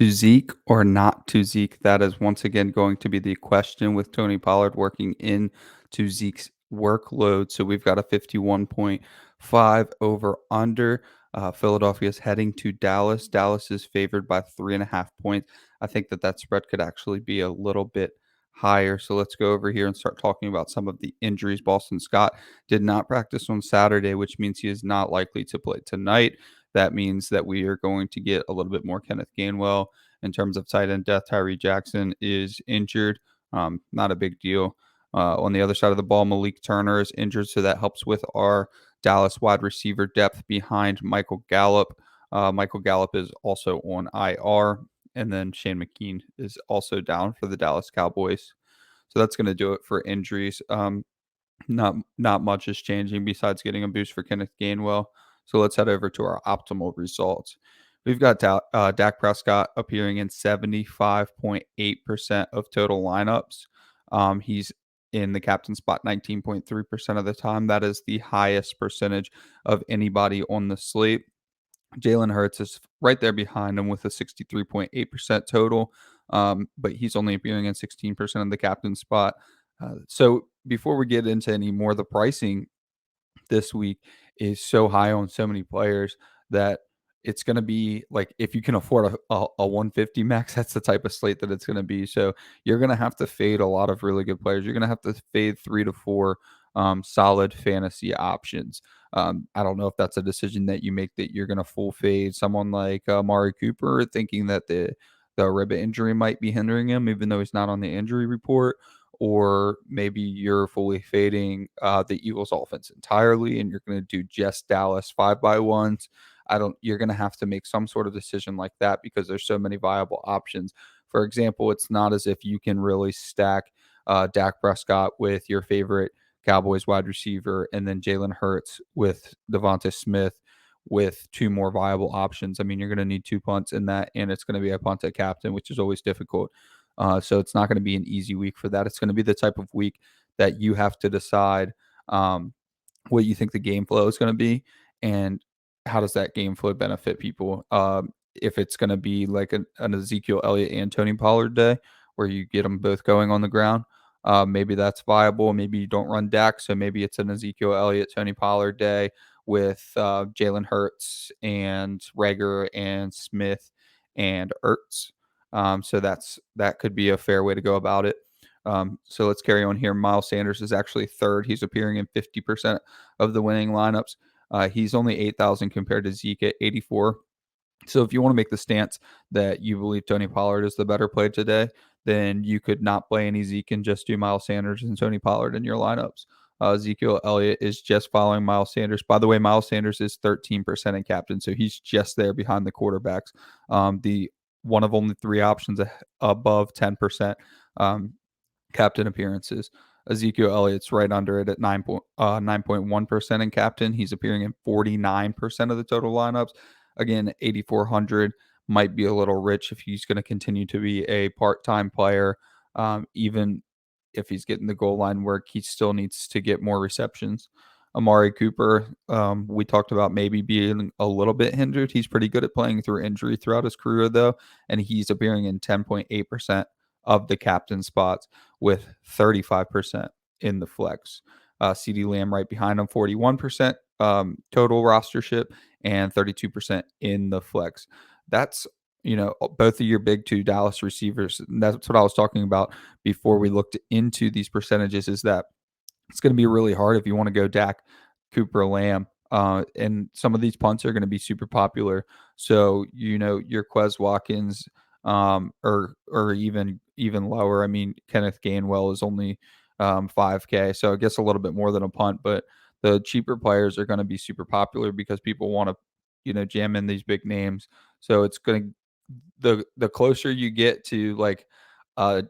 To Zeke or not to Zeke? That is once again going to be the question with Tony Pollard working into Zeke's workload. So we've got a 51.5 over under. Philadelphia is heading to Dallas. Dallas is favored by 3.5 points. I think that spread could actually be a little bit higher. So let's go over here and start talking about some of the injuries. Boston Scott did not practice on Saturday, which means he is not likely to play tonight. That means that we are going to get a little bit more Kenneth Gainwell. In terms of tight end death, Tyree Jackson is injured. Not a big deal. On the other side of the ball, Malik Turner is injured, so that helps with our Dallas wide receiver depth behind Michael Gallup. Michael Gallup is also on IR, and then Shane McKean is also down for the Dallas Cowboys. So that's going to do it for injuries. Not much is changing besides getting a boost for Kenneth Gainwell. So let's head over to our optimal results. We've got Dak Prescott appearing in 75.8% of total lineups. He's in the captain spot 19.3% of the time. That is the highest percentage of anybody on the slate. Jalen Hurts is right there behind him with a 63.8% total, but he's only appearing in 16% of the captain spot. So before we get into any more, the pricing this week is so high on so many players that it's going to be like if you can afford a 150 max, that's the type of slate that it's going to be. So you're going to have to fade a lot of really good players. You're going to have to fade 3 to 4 solid fantasy options. I don't know if that's a decision that you make that you're going to full fade someone like Amari Cooper, thinking that the rib injury might be hindering him, even though he's not on the injury report, or maybe you're fully fading the Eagles offense entirely and you're going to do just Dallas 5x1s. You're going to have to make some sort of decision like that because there's so many viable options. For example, it's not as if you can really stack Dak Prescott with your favorite Cowboys wide receiver and then Jalen Hurts with Devonta Smith with 2 more viable options. I mean, you're going to need 2 punts in that, and it's going to be a punt at captain, which is always difficult. So it's not going to be an easy week for that. It's going to be the type of week that you have to decide what you think the game flow is going to be and how does that game flow benefit people. If it's going to be like an Ezekiel Elliott and Tony Pollard day where you get them both going on the ground, maybe that's viable. Maybe you don't run Dak, so maybe it's an Ezekiel Elliott, Tony Pollard day with Jalen Hurts and Reagor and Smith and Ertz. So that could be a fair way to go about it. So let's carry on here. Miles Sanders is actually third. He's appearing in 50% of the winning lineups. He's only 8,000 compared to Zeke at 84. So if you want to make the stance that you believe Tony Pollard is the better play today, then you could not play any Zeke and just do Miles Sanders and Tony Pollard in your lineups. Ezekiel Elliott is just following Miles Sanders. By the way, Miles Sanders is 13% in captain, so he's just there behind the quarterbacks. The one of only 3 options above 10% captain appearances. Ezekiel Elliott's right under it at 9.1% in captain. He's appearing in 49% of the total lineups. Again, 8,400 might be a little rich if he's going to continue to be a part-time player. Even if he's getting the goal line work, he still needs to get more receptions. Amari Cooper, we talked about maybe being a little bit hindered. He's pretty good at playing through injury throughout his career, though, and he's appearing in 10.8% of the captain spots with 35% in the flex. CD Lamb right behind him, 41% total rostership and 32% in the flex. That's both of your big 2 Dallas receivers. And that's what I was talking about before we looked into these percentages, is that it's going to be really hard if you want to go Dak, Cooper, Lamb. And some of these punts are going to be super popular. So, your Quez Watkins, or even lower. I mean, Kenneth Gainwell is only 5K, so I guess a little bit more than a punt, but the cheaper players are going to be super popular because people want to, jam in these big names. So it's going to the closer you get to like a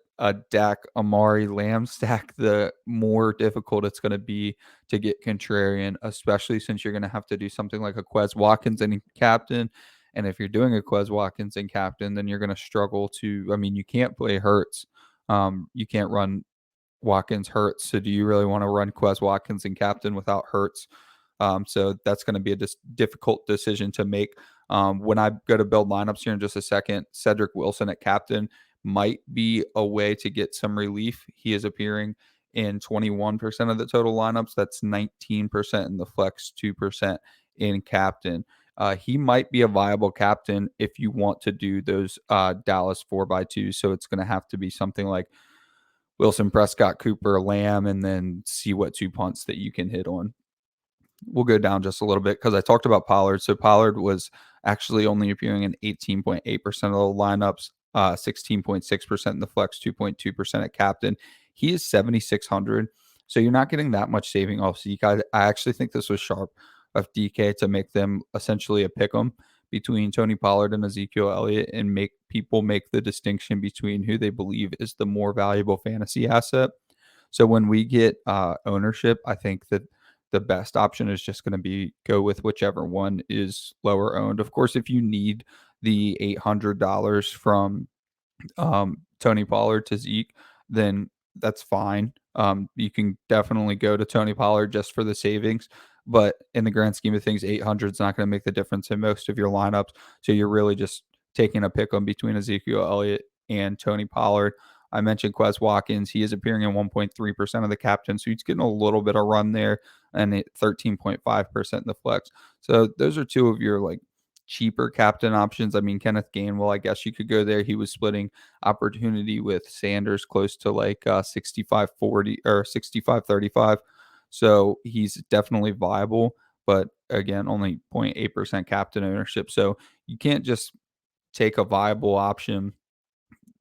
Dak Amari Lamb stack, the more difficult it's going to be to get contrarian, especially since you're going to have to do something like a Quez Watkins and captain. And if you're doing a Quez Watkins and captain, then you're going to struggle to. I mean, you can't play Hurts. You can't run Watkins Hurts. So do you really want to run Quez Watkins and captain without Hurts? So that's going to be a difficult decision to make. When I go to build lineups here in just a second, Cedric Wilson at captain might be a way to get some relief. He is appearing in 21% of the total lineups. That's 19% in the flex, 2% in captain. He might be a viable captain if you want to do those Dallas 4x2. So it's going to have to be something like Wilson, Prescott, Cooper, Lamb, and then see what 2 punts that you can hit on. We'll go down just a little bit because I talked about Pollard. So Pollard was actually only appearing in 18.8% of the lineups, 16.6% in the flex, 2.2% at captain. He is 7,600. So you're not getting that much saving off Zeke. I actually think this was sharp of DK to make them essentially a pick 'em between Tony Pollard and Ezekiel Elliott and make people make the distinction between who they believe is the more valuable fantasy asset. So when we get ownership, I think that the best option is just going to be go with whichever one is lower owned. Of course, if you need the $800 from Tony Pollard to Zeke, then that's fine. You can definitely go to Tony Pollard just for the savings. But in the grand scheme of things, 800 is not going to make the difference in most of your lineups. So you're really just taking a pick on between Ezekiel Elliott and Tony Pollard. I mentioned Quez Watkins. He is appearing in 1.3% of the captain. So he's getting a little bit of run there and 13.5% in the flex. So those are two of your like cheaper captain options. I mean, Kenneth Gainwell, I guess you could go there. He was splitting opportunity with Sanders close to like 65-40 or 65-35. So he's definitely viable, but again, only 0.8% captain ownership. So you can't just take a viable option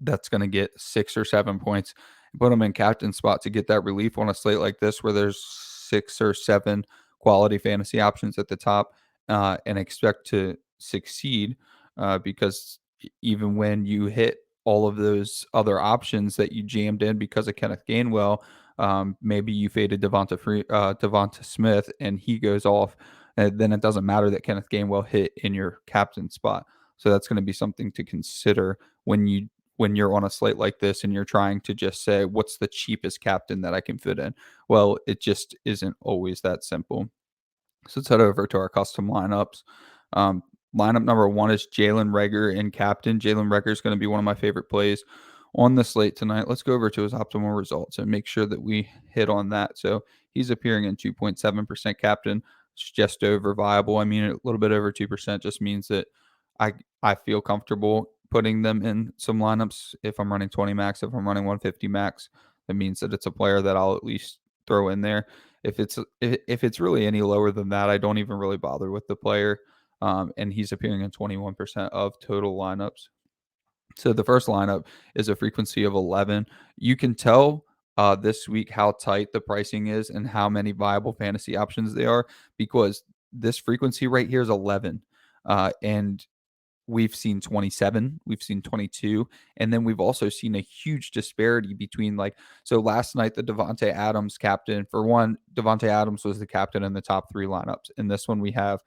that's going to get 6 or 7 points, put them in captain spot to get that relief on a slate like this where there's 6 or 7 quality fantasy options at the top, and expect to succeed, because even when you hit all of those other options that you jammed in because of Kenneth Gainwell, maybe you faded Devonta Smith and he goes off, and then it doesn't matter that Kenneth Gainwell hit in your captain spot. So that's going to be something to consider when you're on a slate like this and you're trying to just say, what's the cheapest captain that I can fit in? Well, it just isn't always that simple. So let's head over to our custom lineups. Um, Lineup number one is Jalen Reagor in captain. Jalen Reagor is going to be one of my favorite plays on the slate tonight. Let's go over to his optimal results and make sure that we hit on that. So he's appearing in 2.7% captain. It's just over viable. I mean, a little bit over 2% just means that I feel comfortable putting them in some lineups. If I'm running 20 max, if I'm running 150 max, that means that it's a player that I'll at least throw in there. If it's really any lower than that, I don't even really bother with the player. And he's appearing in 21% of total lineups. So the first lineup is a frequency of 11. You can tell this week how tight the pricing is and how many viable fantasy options they are because this frequency right here is 11. And we've seen 27, we've seen 22, and then we've also seen a huge disparity between so last night the Devonta Adams captain, for one, Devonta Adams was the captain in the top 3 lineups. In this one we have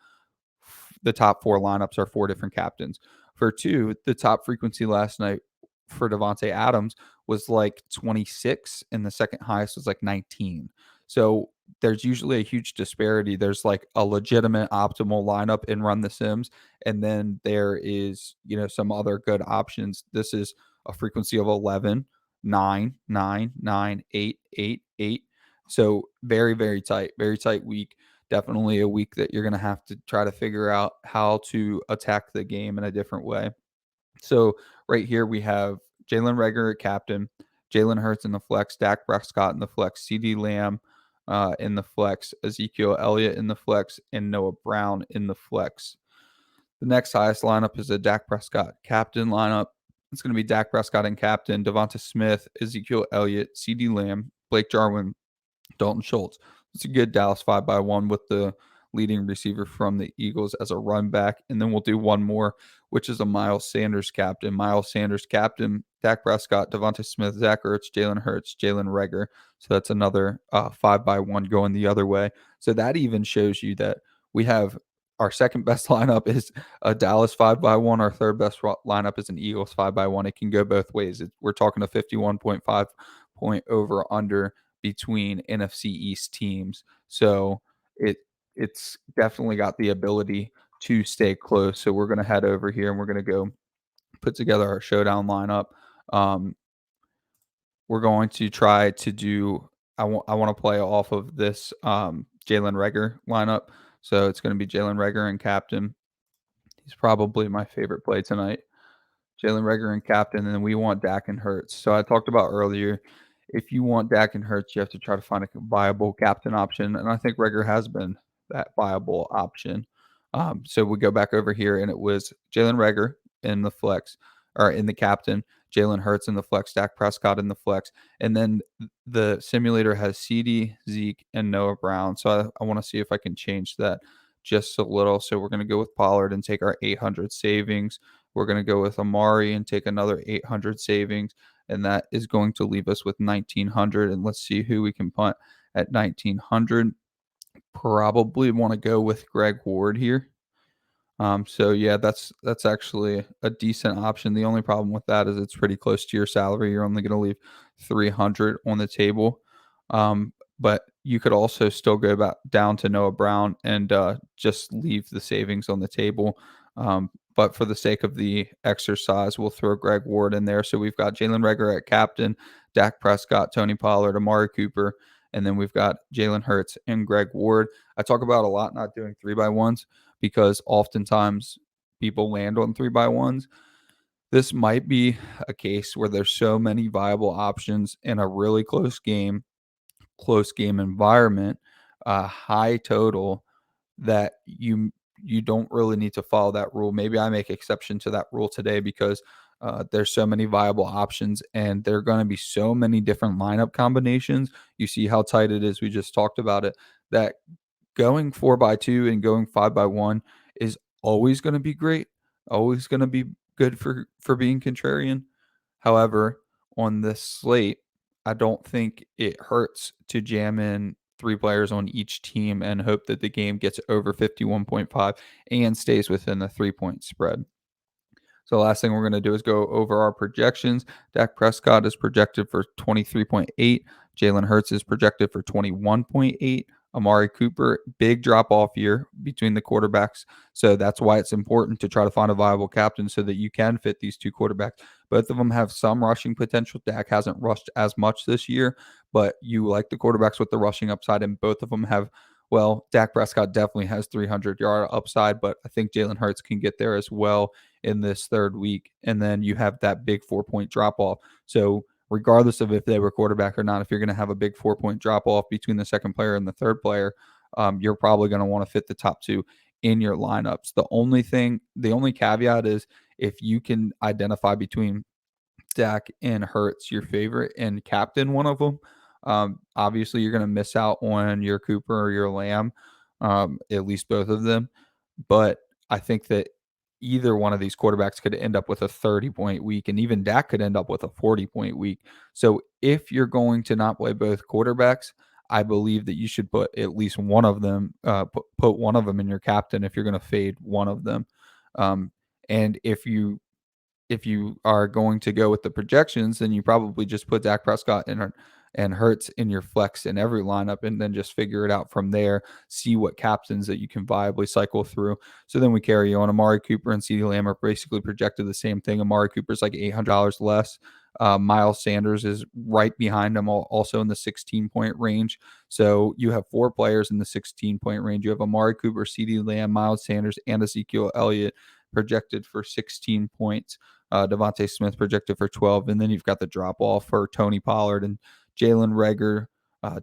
the top 4 lineups are 4 different captains. For 2, the top frequency last night for Devonta Adams was like 26 and the second highest was like 19. So there's usually a huge disparity. There's like a legitimate optimal lineup in RunTheSims, and then there is, some other good options. This is a frequency of 11, 9, 9, 9, 8, 8, 8. So very, very tight week. Definitely a week that you're going to have to try to figure out how to attack the game in a different way. So right here we have Jalen Reagor at captain, Jalen Hurts in the flex, Dak Prescott in the flex, CD Lamb in the flex, Ezekiel Elliott in the flex, and Noah Brown in the flex. The next highest lineup is a Dak Prescott captain lineup. It's going to be Dak Prescott and captain, Devonta Smith, Ezekiel Elliott, CD Lamb, Blake Jarwin, Dalton Schultz. It's a good Dallas 5x1 with the leading receiver from the Eagles as a run back. And then we'll do one more, which is a Miles Sanders captain. Miles Sanders captain, Dak Prescott, Devonta Smith, Zach Ertz, Jalen Hurts, Jalen Reagor. So that's another 5x1 going the other way. So that even shows you that we have our second best lineup is a Dallas 5x1. Our third best lineup is an Eagles 5x1. It can go both ways. We're talking a 51.5 point over under between NFC East teams. So it's definitely got the ability to stay close. So we're going to head over here and we're going to go put together our showdown lineup. We're going to try to do. I want to play off of this Jalen Reagor lineup. So it's going to be Jalen Reagor and captain. He's probably my favorite play tonight. Jalen Reagor and captain, and then we want Dak and Hurts. So I talked about earlier, if you want Dak and Hurts, you have to try to find a viable captain option, and I think Reagor has been that viable option. So we go back over here, and it was Jalen Reagor in the flex, or in the captain, Jalen Hurts in the flex, Dak Prescott in the flex, and then the simulator has CD, Zeke, and Noah Brown. So I want to see if I can change that just a little. So we're going to go with Pollard and take our 800 savings. We're going to go with Amari and take another 800 savings, and that is going to leave us with 1,900. And let's see who we can punt at 1,900. Probably want to go with Greg Ward here. So yeah, that's actually a decent option. The only problem with that is it's pretty close to your salary. You're only going to leave 300 on the table. But you could also still go back down to Noah Brown and just leave the savings on the table. But for the sake of the exercise, we'll throw Greg Ward in there. So we've got Jalen Reagor at captain, Dak Prescott, Tony Pollard, Amari Cooper, and then we've got Jalen Hurts and Greg Ward. I talk about a lot not doing 3x1s because oftentimes people land on 3x1s. This might be a case where there's so many viable options in a really close game environment, high total, that you don't really need to follow that rule. Maybe I make exception to that rule today because there's so many viable options and there are going to be so many different lineup combinations. You see how tight it is. We just talked about it, that going 4x2 and going 5x1 is always going to be great, always going to be good for being contrarian. However, on this slate, I don't think it hurts to jam in 3 players on each team and hope that the game gets over 51.5 and stays within the 3-point spread. So the last thing we're going to do is go over our projections. Dak Prescott is projected for 23.8. Jalen Hurts is projected for 21.8. Amari Cooper, big drop off year between the quarterbacks. So that's why it's important to try to find a viable captain so that you can fit these two quarterbacks. Both of them have some rushing potential. Dak hasn't rushed as much this year, but you like the quarterbacks with the rushing upside, and both of them have, well, Dak Prescott definitely has 300-yard upside, but I think Jalen Hurts can get there as well in this third week. And then you have that big 4-point drop off. So regardless of if they were quarterback or not, if you're going to have a big 4-point drop off between the second player and the third player, you're probably going to want to fit the top two in your lineups. The only caveat is if you can identify between Dak and Hurts your favorite and captain one of them, obviously you're going to miss out on your Cooper or your Lamb, at least both of them. But I think that either one of these quarterbacks could end up with a 30-point week, and even Dak could end up with a 40-point week. So if you're going to not play both quarterbacks, I believe that you should put at least one of them, put one of them in your captain if you're going to fade one of them. And if you are going to go with the projections, then you probably just put Dak Prescott and Hurts in your flex in every lineup, and then just figure it out from there. See what captains that you can viably cycle through. So then we carry on. Amari Cooper and CeeDee Lamb are basically projected the same thing. Amari Cooper's like $800 less. Miles Sanders is right behind him, also in the 16-point range. So you have 4 players in the 16-point range. You have Amari Cooper, CeeDee Lamb, Miles Sanders, and Ezekiel Elliott projected for 16 points. Devonta Smith projected for 12. And then you've got the drop off for Tony Pollard and Jalen Reagor,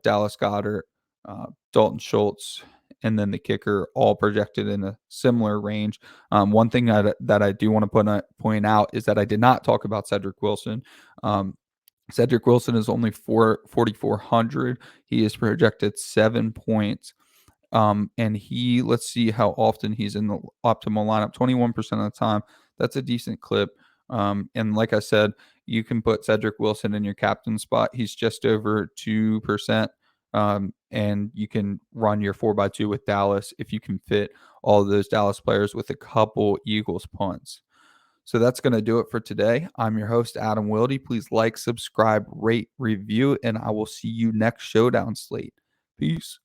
Dallas Goedert, Dalton Schultz, and then the kicker, all projected in a similar range. One thing that I do want to point out is that I did not talk about Cedric Wilson. Cedric Wilson is only 4,400. He is projected 7 points. And let's see how often he's in the optimal lineup. 21% of the time. That's a decent clip. And like I said, you can put Cedric Wilson in your captain spot. He's just over 2%. And you can run your 4x2 with Dallas if you can fit all of those Dallas players with a couple Eagles punts. So that's going to do it for today. I'm your host, Adam Wilde. Please like, subscribe, rate, review, and I will see you next Showdown slate. Peace.